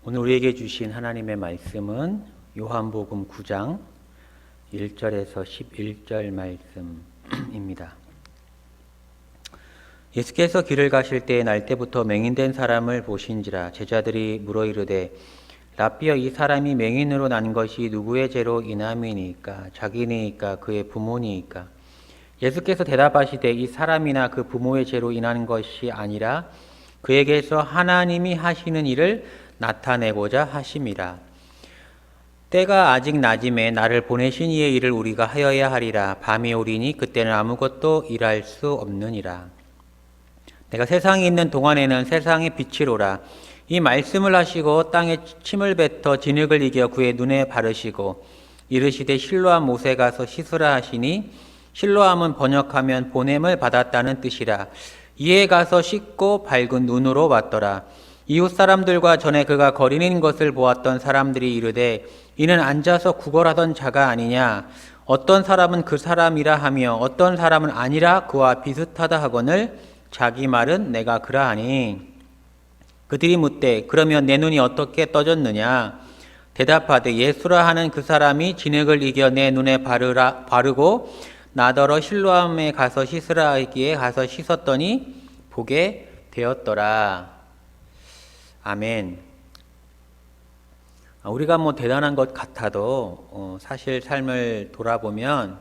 오늘 우리에게 주신 하나님의 말씀은 요한복음 9장 1절에서 11절 말씀입니다. 예수께서 길을 가실 때에 날 때부터 맹인된 사람을 보신지라. 제자들이 물어 이르되 라삐여, 이 사람이 맹인으로 난 것이 누구의 죄로 인함이니까? 자기니까 그의 부모니까? 예수께서 대답하시되 이 사람이나 그 부모의 죄로 인한 것이 아니라 그에게서 하나님이 하시는 일을 나타내고자 하심이라. 때가 아직 낮음에 나를 보내신 이의 일을 우리가 하여야 하리라. 밤이 오리니 그때는 아무것도 일할 수 없느니라. 내가 세상에 있는 동안에는 세상의 빛이로라. 이 말씀을 하시고 땅에 침을 뱉어 진흙을 이겨 그의 눈에 바르시고 이르시되 실로암 못에 가서 씻으라 하시니, 실로암은 번역하면 보냄을 받았다는 뜻이라. 이에 가서 씻고 밝은 눈으로 왔더라. 이웃 사람들과 전에 그가 거리는 것을 보았던 사람들이 이르되 이는 앉아서 구걸하던 자가 아니냐? 어떤 사람은 그 사람이라 하며 어떤 사람은 아니라 그와 비슷하다 하거늘 자기 말은 내가 그러하니. 그들이 묻되 그러면 내 눈이 어떻게 떠졌느냐? 대답하되 예수라 하는 그 사람이 진흙을 이겨 내 눈에 바르고 나더러 실로암에 가서 씻으라 하기에 가서 씻었더니 보게 되었더라. 아멘. 우리가 대단한 것 같아도 사실 삶을 돌아보면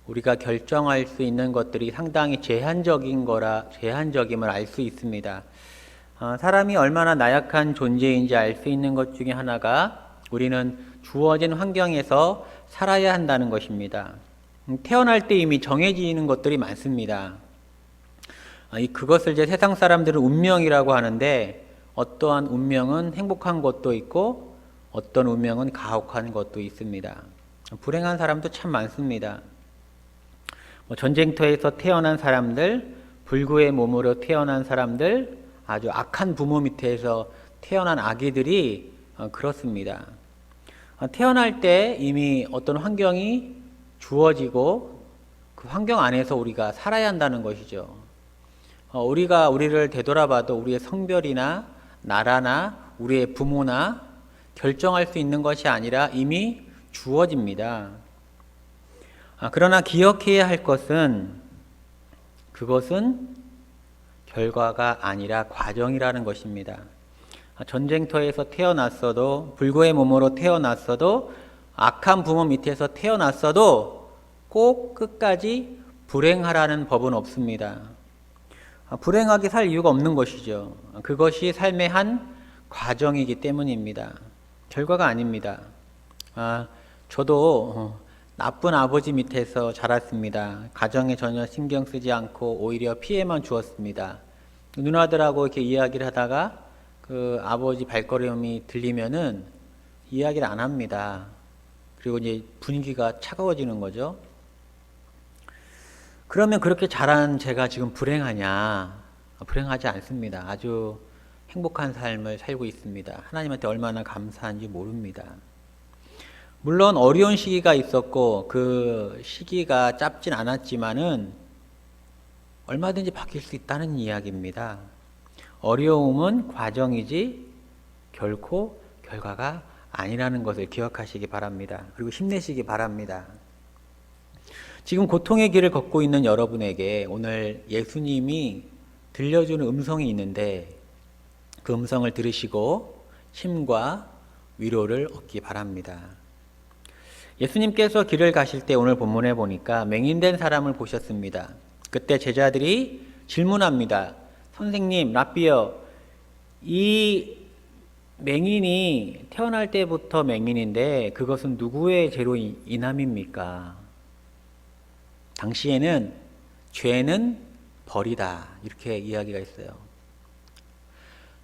우리가 결정할 수 있는 것들이 상당히 제한적임을 알 수 있습니다. 사람이 얼마나 나약한 존재인지 알 수 있는 것 중에 하나가 우리는 주어진 환경에서 살아야 한다는 것입니다. 태어날 때 이미 정해지는 것들이 많습니다. 그것을 이제 세상 사람들은 운명이라고 하는데, 어떠한 운명은 행복한 것도 있고 어떤 운명은 가혹한 것도 있습니다. 불행한 사람도 참 많습니다. 전쟁터에서 태어난 사람들, 불구의 몸으로 태어난 사람들, 아주 악한 부모 밑에서 태어난 아기들이 그렇습니다. 태어날 때 이미 어떤 환경이 주어지고 그 환경 안에서 우리가 살아야 한다는 것이죠. 우리가 우리를 되돌아봐도 우리의 성별이나 나라나 우리의 부모나 결정할 수 있는 것이 아니라 이미 주어집니다. 그러나 기억해야 할 것은, 그것은 결과가 아니라 과정이라는 것입니다. 전쟁터에서 태어났어도, 불구의 몸으로 태어났어도, 악한 부모 밑에서 태어났어도 꼭 끝까지 불행하라는 법은 없습니다. 불행하게 살 이유가 없는 것이죠. 그것이 삶의 한 과정이기 때문입니다. 결과가 아닙니다. 저도 나쁜 아버지 밑에서 자랐습니다. 가정에 전혀 신경 쓰지 않고 오히려 피해만 주었습니다. 누나들하고 이렇게 이야기를 하다가 그 아버지 발걸음이 들리면은 이야기를 안 합니다. 그리고 이제 분위기가 차가워지는 거죠. 그러면 그렇게 자란 제가 지금 불행하냐? 불행하지 않습니다. 아주 행복한 삶을 살고 있습니다. 하나님한테 얼마나 감사한지 모릅니다. 물론 어려운 시기가 있었고 그 시기가 짧진 않았지만은 얼마든지 바뀔 수 있다는 이야기입니다. 어려움은 과정이지 결코 결과가 아니라는 것을 기억하시기 바랍니다. 그리고 힘내시기 바랍니다. 지금 고통의 길을 걷고 있는 여러분에게 오늘 예수님이 들려주는 음성이 있는데, 그 음성을 들으시고 힘과 위로를 얻기 바랍니다. 예수님께서 길을 가실 때 오늘 본문에 보니까 맹인된 사람을 보셨습니다. 그때 제자들이 질문합니다. 선생님, 라삐여, 이 맹인이 태어날 때부터 맹인인데 그것은 누구의 죄로 인함입니까? 당시에는 죄는 벌이다, 이렇게 이야기가 있어요.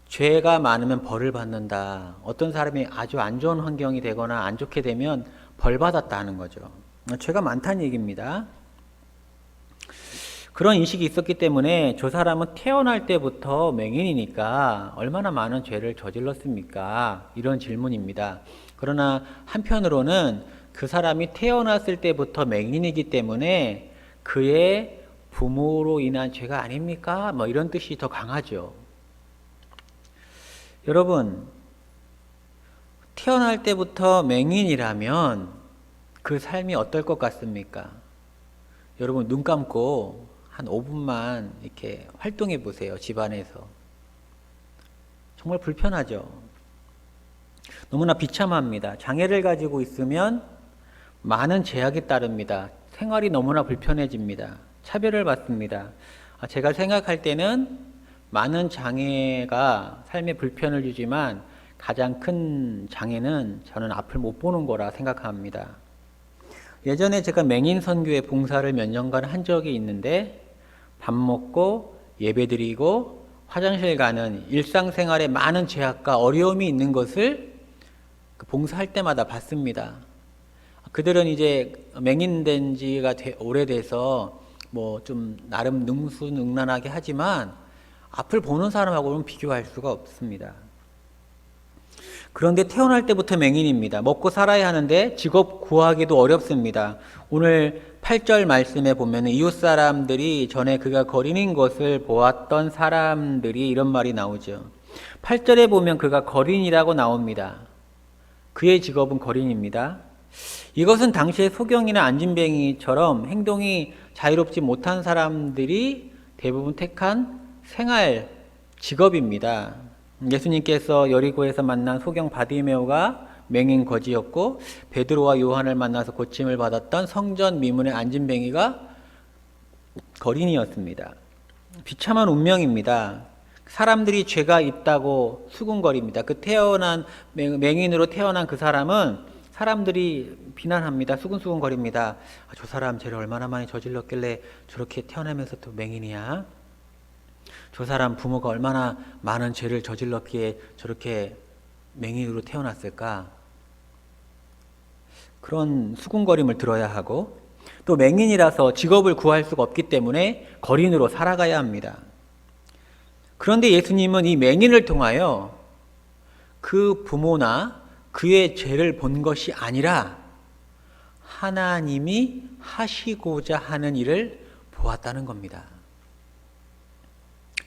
죄가 많으면 벌을 받는다. 어떤 사람이 아주 안 좋은 환경이 되거나 안 좋게 되면 벌 받았다는 거죠. 죄가 많다는 얘기입니다. 그런 인식이 있었기 때문에 저 사람은 태어날 때부터 맹인이니까 얼마나 많은 죄를 저질렀습니까? 이런 질문입니다. 그러나 한편으로는 그 사람이 태어났을 때부터 맹인이기 때문에 그의 부모로 인한 죄가 아닙니까? 이런 뜻이 더 강하죠. 여러분, 태어날 때부터 맹인이라면 그 삶이 어떨 것 같습니까? 여러분 눈 감고 한 5분만 이렇게 활동해 보세요. 집안에서. 정말 불편하죠. 너무나 비참합니다. 장애를 가지고 있으면 많은 제약이 따릅니다. 생활이 너무나 불편해집니다. 차별을 받습니다. 제가 생각할 때는 많은 장애가 삶에 불편을 주지만 가장 큰 장애는 저는 앞을 못 보는 거라 생각합니다. 예전에 제가 맹인 선교회 봉사를 몇 년간 한 적이 있는데 밥 먹고 예배드리고 화장실 가는 일상생활에 많은 제약과 어려움이 있는 것을 봉사할 때마다 봤습니다. 그들은 이제 맹인된 지가 오래돼서 뭐 좀 나름 능수능란하게 하지만 앞을 보는 사람하고는 비교할 수가 없습니다. 그런데 태어날 때부터 맹인입니다. 먹고 살아야 하는데 직업 구하기도 어렵습니다. 오늘 8절 말씀에 보면 이웃 사람들이 전에 그가 거린인 것을 보았던 사람들이 이런 말이 나오죠. 8절에 보면 그가 거린이라고 나옵니다. 그의 직업은 거린입니다. 이것은 당시의 소경이나 안진뱅이처럼 행동이 자유롭지 못한 사람들이 대부분 택한 생활 직업입니다. 예수님께서 여리고에서 만난 소경 바디메오가 맹인 거지였고 베드로와 요한을 만나서 고침을 받았던 성전 미문의 안진뱅이가 거린이었습니다. 비참한 운명입니다. 사람들이 죄가 있다고 수군거립니다. 맹인으로 태어난 그 사람은 사람들이 비난합니다. 수군수군거립니다. 저 사람 죄를 얼마나 많이 저질렀길래 저렇게 태어나면서 또 맹인이야? 저 사람 부모가 얼마나 많은 죄를 저질렀기에 저렇게 맹인으로 태어났을까? 그런 수군거림을 들어야 하고 또 맹인이라서 직업을 구할 수가 없기 때문에 거린으로 살아가야 합니다. 그런데 예수님은 이 맹인을 통하여 그 부모나 그의 죄를 본 것이 아니라 하나님이 하시고자 하는 일을 보았다는 겁니다.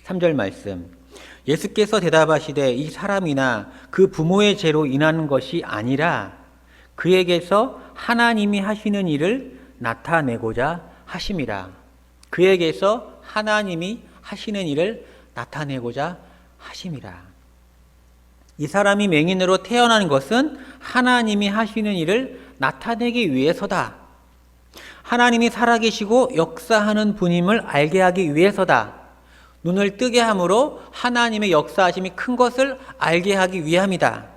3절 말씀. 예수께서 대답하시되 이 사람이나 그 부모의 죄로 인한 것이 아니라 그에게서 하나님이 하시는 일을 나타내고자 하심이라. 그에게서 하나님이 하시는 일을 나타내고자 하심이라. 이 사람이 맹인으로 태어난 것은 하나님이 하시는 일을 나타내기 위해서다. 하나님이 살아계시고 역사하는 분임을 알게 하기 위해서다. 눈을 뜨게 함으로 하나님의 역사하심이 큰 것을 알게 하기 위함이다.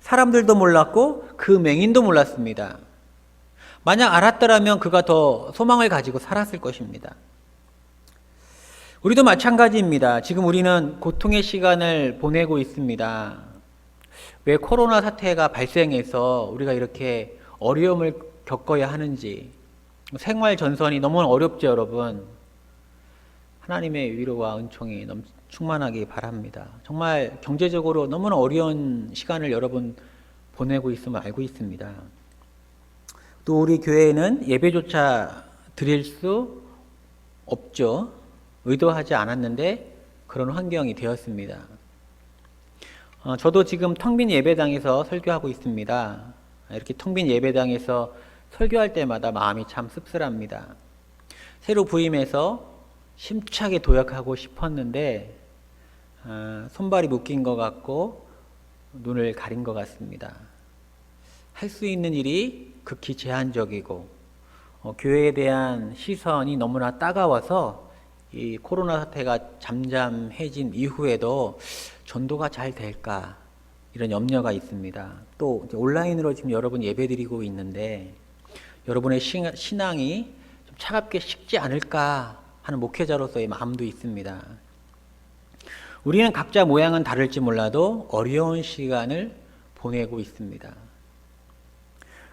사람들도 몰랐고 그 맹인도 몰랐습니다. 만약 알았더라면 그가 더 소망을 가지고 살았을 것입니다. 우리도 마찬가지입니다. 지금 우리는 고통의 시간을 보내고 있습니다. 왜 코로나 사태가 발생해서 우리가 이렇게 어려움을 겪어야 하는지, 생활 전선이 너무 어렵죠, 여러분. 하나님의 위로와 은총이 충만하기 바랍니다. 정말 경제적으로 너무나 어려운 시간을 여러분 보내고 있음을 알고 있습니다. 또 우리 교회에는 예배조차 드릴 수 없죠. 의도하지 않았는데 그런 환경이 되었습니다. 저도 지금 텅빈 예배당에서 설교하고 있습니다. 이렇게 텅빈 예배당에서 설교할 때마다 마음이 참 씁쓸합니다. 새로 부임해서 심차게 도약하고 싶었는데 손발이 묶인 것 같고 눈을 가린 것 같습니다. 할 수 있는 일이 극히 제한적이고 교회에 대한 시선이 너무나 따가워서 이 코로나 사태가 잠잠해진 이후에도 전도가 잘 될까 이런 염려가 있습니다. 또 온라인으로 지금 여러분 예배드리고 있는데 여러분의 신앙이 좀 차갑게 식지 않을까 하는 목회자로서의 마음도 있습니다. 우리는 각자 모양은 다를지 몰라도 어려운 시간을 보내고 있습니다.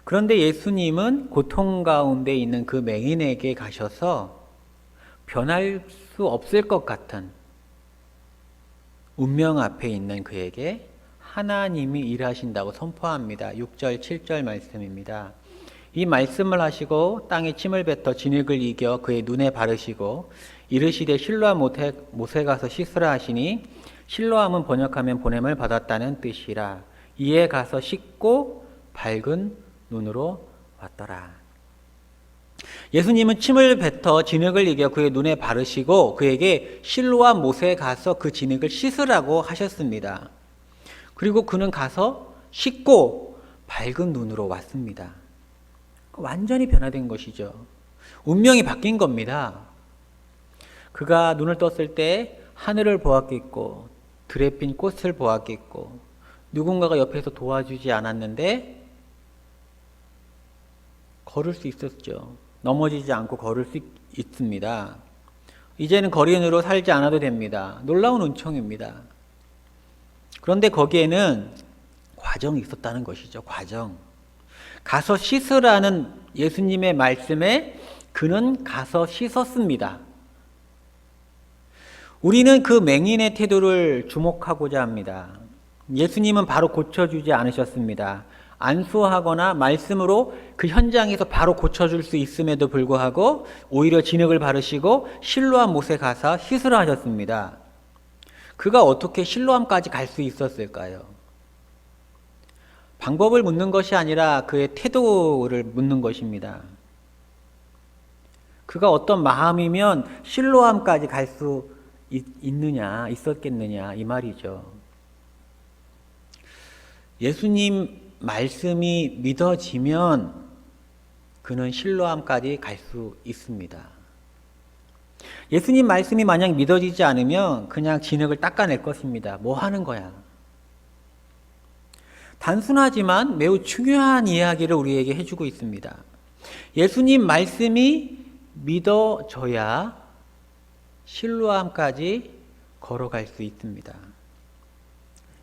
그런데 예수님은 고통 가운데 있는 그 맹인에게 가셔서 변할 수 없을 것 같은 운명 앞에 있는 그에게 하나님이 일하신다고 선포합니다. 6절, 7절 말씀입니다. 이 말씀을 하시고 땅에 침을 뱉어 진흙을 이겨 그의 눈에 바르시고 이르시되 실로암 못에 가서 씻으라 하시니 실로암은 번역하면 보냄을 받았다는 뜻이라. 이에 가서 씻고 밝은 눈으로 왔더라. 예수님은 침을 뱉어 진흙을 이겨 그의 눈에 바르시고 그에게 실로와 못에 가서 그 진흙을 씻으라고 하셨습니다. 그리고 그는 가서 씻고 밝은 눈으로 왔습니다. 완전히 변화된 것이죠. 운명이 바뀐 겁니다. 그가 눈을 떴을 때 하늘을 보았겠고 들에 핀 꽃을 보았겠고 누군가가 옆에서 도와주지 않았는데 걸을 수 있었죠. 넘어지지 않고 걸을 수 있습니다. 이제는 거린으로 살지 않아도 됩니다. 놀라운 은총입니다. 그런데 거기에는 과정이 있었다는 것이죠. 과정. 가서 씻으라는 예수님의 말씀에 그는 가서 씻었습니다. 우리는 그 맹인의 태도를 주목하고자 합니다. 예수님은 바로 고쳐주지 않으셨습니다. 안수하거나 말씀으로 그 현장에서 바로 고쳐줄 수 있음에도 불구하고 오히려 진흙을 바르시고 실로암 못에 가서 씻으라 하셨습니다. 그가 어떻게 실로암까지 갈 수 있었을까요? 방법을 묻는 것이 아니라 그의 태도를 묻는 것입니다. 그가 어떤 마음이면 실로암까지 갈 수 있었겠느냐 이 말이죠. 예수님 말씀이 믿어지면 그는 실로암까지 갈 수 있습니다. 예수님 말씀이 만약 믿어지지 않으면 그냥 진흙을 닦아낼 것입니다. 뭐 하는 거야? 단순하지만 매우 중요한 이야기를 우리에게 해주고 있습니다. 예수님 말씀이 믿어져야 실로암까지 걸어갈 수 있습니다.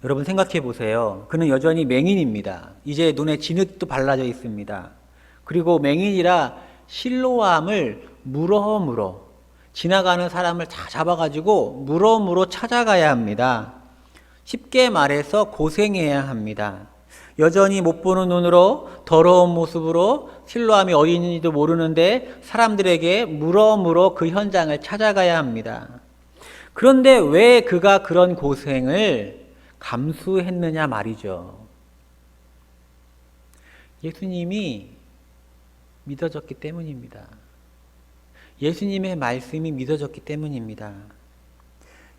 여러분 생각해 보세요. 그는 여전히 맹인입니다. 이제 눈에 진흙도 발라져 있습니다. 그리고 맹인이라 실로암을 물어 지나가는 사람을 다 잡아가지고 물어 찾아가야 합니다. 쉽게 말해서 고생해야 합니다. 여전히 못 보는 눈으로 더러운 모습으로 실로암이 어디 있는지도 모르는데 사람들에게 물어 그 현장을 찾아가야 합니다. 그런데 왜 그가 그런 고생을 감수했느냐 말이죠. 예수님이 믿어졌기 때문입니다. 예수님의 말씀이 믿어졌기 때문입니다.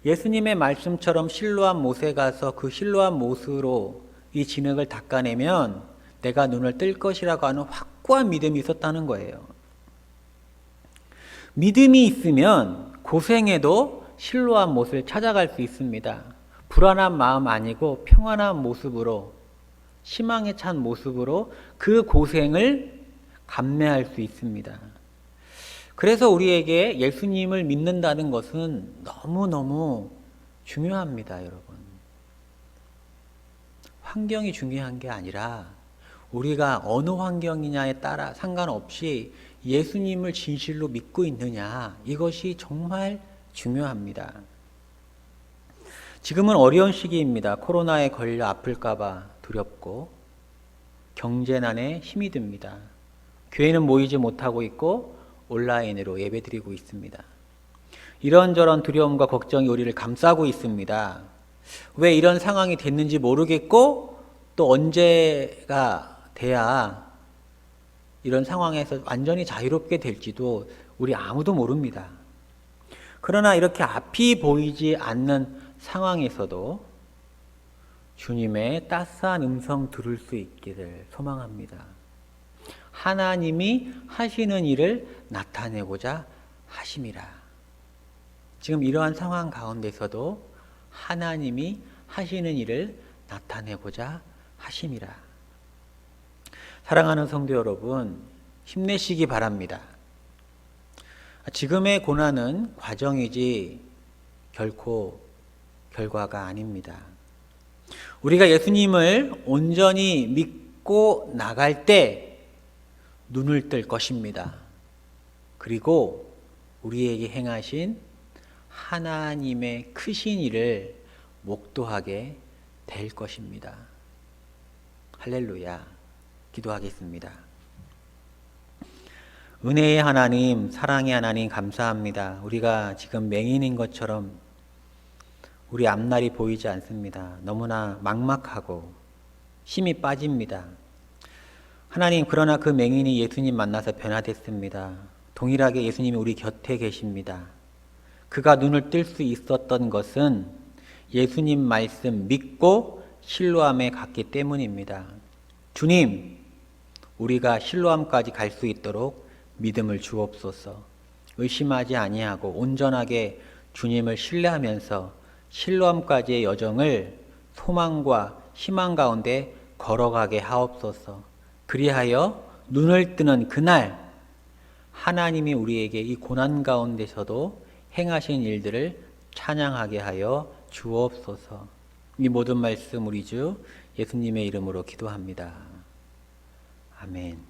예수님의 말씀처럼 실로암 못에 가서 그 실로암 못으로 이 진흙을 닦아내면 내가 눈을 뜰 것이라고 하는 확고한 믿음이 있었다는 거예요. 믿음이 있으면 고생해도 실로암 못을 찾아갈 수 있습니다. 불안한 마음 아니고 평안한 모습으로, 희망에 찬 모습으로 그 고생을 감내할 수 있습니다. 그래서 우리에게 예수님을 믿는다는 것은 너무너무 중요합니다, 여러분. 환경이 중요한 게 아니라 우리가 어느 환경이냐에 따라 상관없이 예수님을 진실로 믿고 있느냐, 이것이 정말 중요합니다. 지금은 어려운 시기입니다. 코로나에 걸려 아플까봐 두렵고 경제난에 힘이 듭니다. 교회는 모이지 못하고 있고 온라인으로 예배드리고 있습니다. 이런저런 두려움과 걱정이 우리를 감싸고 있습니다. 왜 이런 상황이 됐는지 모르겠고 또 언제가 돼야 이런 상황에서 완전히 자유롭게 될지도 우리 아무도 모릅니다. 그러나 이렇게 앞이 보이지 않는 상황에서도 주님의 따스한 음성 들을 수 있기를 소망합니다. 하나님이 하시는 일을 나타내고자 하심이라. 지금 이러한 상황 가운데서도 하나님이 하시는 일을 나타내고자 하심이라. 사랑하는 성도 여러분, 힘내시기 바랍니다. 지금의 고난은 과정이지 결코 결과가 아닙니다. 우리가 예수님을 온전히 믿고 나갈 때 눈을 뜰 것입니다. 그리고 우리에게 행하신 하나님의 크신 일을 목도하게 될 것입니다. 할렐루야. 기도하겠습니다. 은혜의 하나님, 사랑의 하나님 감사합니다. 우리가 지금 맹인인 것처럼 우리 앞날이 보이지 않습니다. 너무나 막막하고 힘이 빠집니다. 하나님, 그러나 그 맹인이 예수님 만나서 변화됐습니다. 동일하게 예수님이 우리 곁에 계십니다. 그가 눈을 뜰 수 있었던 것은 예수님 말씀 믿고 실로암에 갔기 때문입니다. 주님, 우리가 실로암까지 갈 수 있도록 믿음을 주옵소서. 의심하지 아니하고 온전하게 주님을 신뢰하면서 실로암까지의 여정을 소망과 희망 가운데 걸어가게 하옵소서. 그리하여 눈을 뜨는 그날 하나님이 우리에게 이 고난 가운데서도 행하신 일들을 찬양하게 하여 주옵소서. 이 모든 말씀 우리 주 예수님의 이름으로 기도합니다. 아멘.